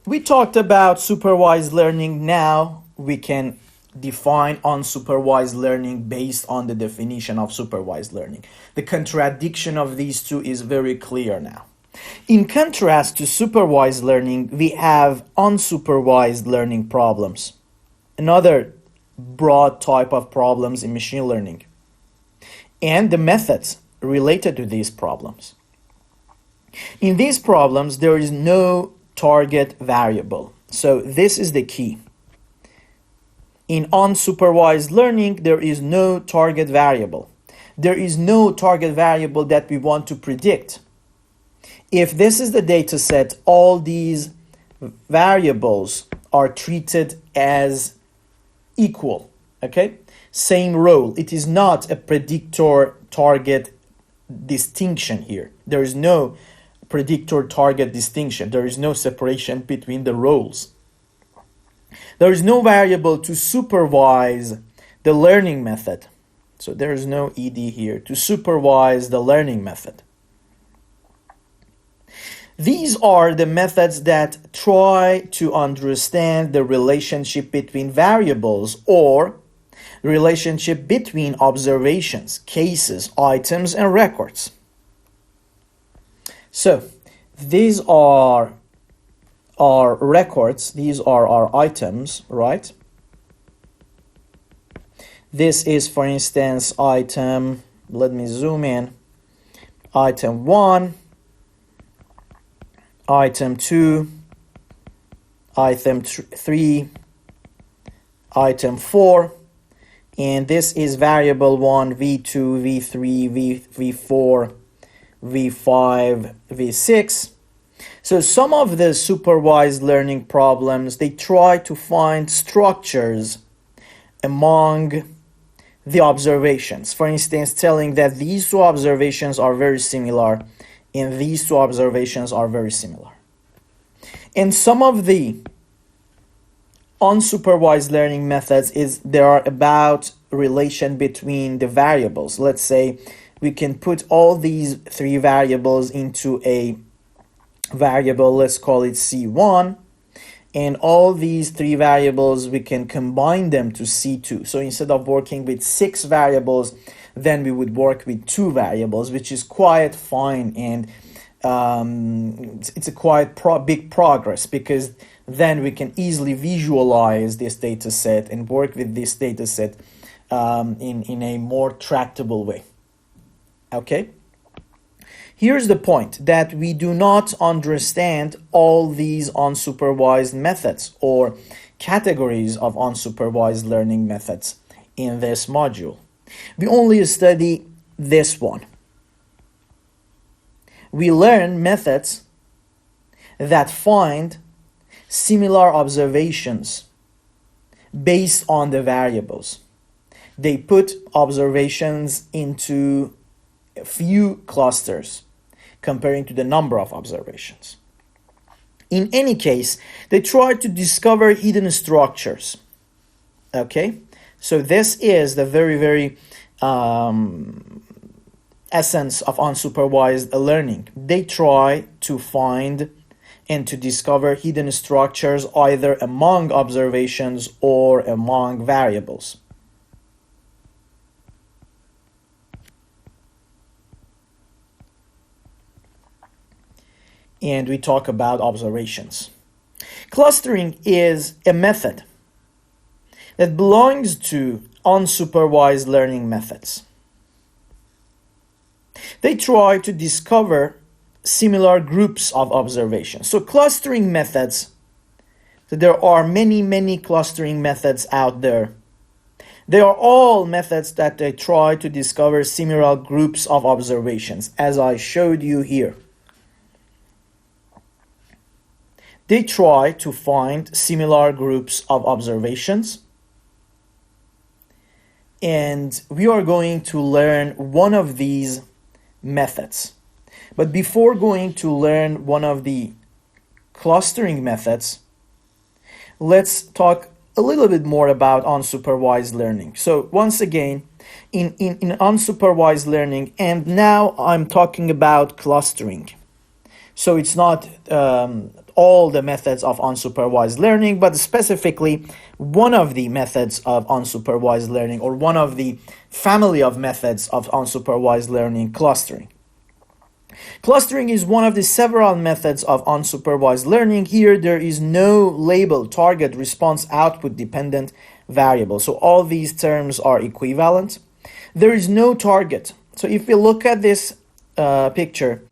we talked about supervised learning. Now we can define unsupervised learning based on the definition of supervised learning. The contradiction of these two is very clear now. In contrast to supervised learning, we have unsupervised learning problems, another broad type of problems in machine learning, and the methods related to these problems. In these problems, there is no target variable. So this is the key. In unsupervised learning, there is no target variable. There is no target variable that we want to predict. If this is the data set, all these variables are treated as equal, okay? Same role. It is not a predictor target distinction here. There is no predictor target distinction. There is no separation between the roles. There is no variable to supervise the learning method. So there is no ed here to supervise the learning method. These are the methods that try to understand the relationship between variables or relationship between observations, cases, items, and records. So these are our records, these are our items, right? This is, for instance, item, let me zoom in, item 1, item 2, item 3, item 4, and this is variable 1, v2, v3, v4, v5, v6. So some of the supervised learning problems, they try to find structures among the observations. For instance, telling that these two observations are very similar and these two observations are very similar. And some of the unsupervised learning methods they are about relation between the variables. Let's say we can put all these three variables into a variable, let's call it C1, and all these three variables, we can combine them to C2. So instead of working with 6 variables, then we would work with 2 variables, which is quite fine, and it's a quite big progress, because then we can easily visualize this data set and work with this data set in a more tractable way. Okay? Here's the point, that we do not understand all these unsupervised methods or categories of unsupervised learning methods in this module. We only study this one. We learn methods that find similar observations based on the variables. They put observations into a few clusters comparing to the number of observations. In any case, they try to discover hidden structures. Okay, so this is the very essence of unsupervised learning. They try to find and to discover hidden structures either among observations or among variables. And we talk about observations. Clustering is a method that belongs to unsupervised learning methods. They try to discover similar groups of observations. So clustering methods, so there are many clustering methods out there. They are all methods that they try to discover similar groups of observations, as I showed you here. They try to find similar groups of observations, and we are going to learn one of these methods. But before going to learn one of the clustering methods, let's talk a little bit more about unsupervised learning. So once again, in unsupervised learning, and now I'm talking about clustering. So it's not all the methods of unsupervised learning, but specifically one of the methods of unsupervised learning, or one of the family of methods of unsupervised learning, clustering. Clustering is one of the several methods of unsupervised learning. Here there is no label, target, response, output dependent variable. So all these terms are equivalent. There is no target. So if we look at this picture,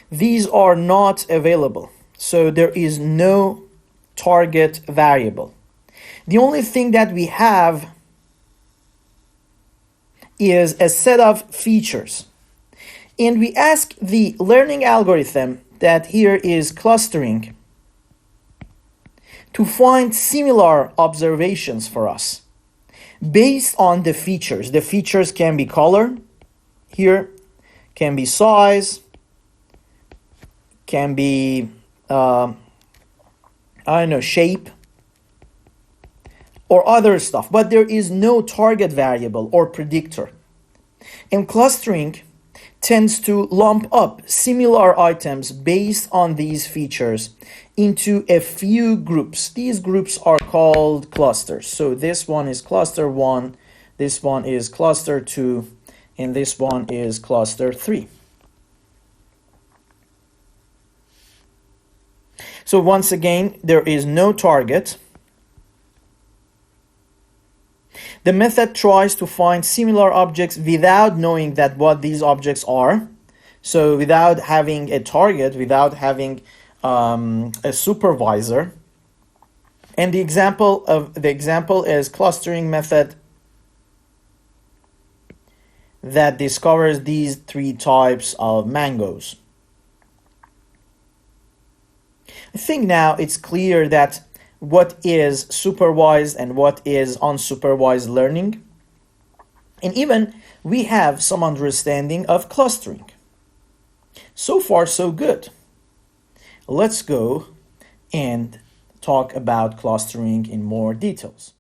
these are not available. So there is no target variable. The only thing that we have is a set of features. And we ask the learning algorithm that here is clustering to find similar observations for us based on the features. The features can be color, here can be size, can be shape or other stuff, but there is no target variable or predictor. And clustering tends to lump up similar items based on these features into a few groups. These groups are called clusters. So this one is cluster 1, this one is cluster 2, and this one is cluster 3. So once again, there is no target. The method tries to find similar objects without knowing that what these objects are. So without having a target, without having a supervisor. And the example is clustering method that discovers these 3 types of mangoes. I think now it's clear that what is supervised and what is unsupervised learning. And even we have some understanding of clustering. So far, so good. Let's go and talk about clustering in more details.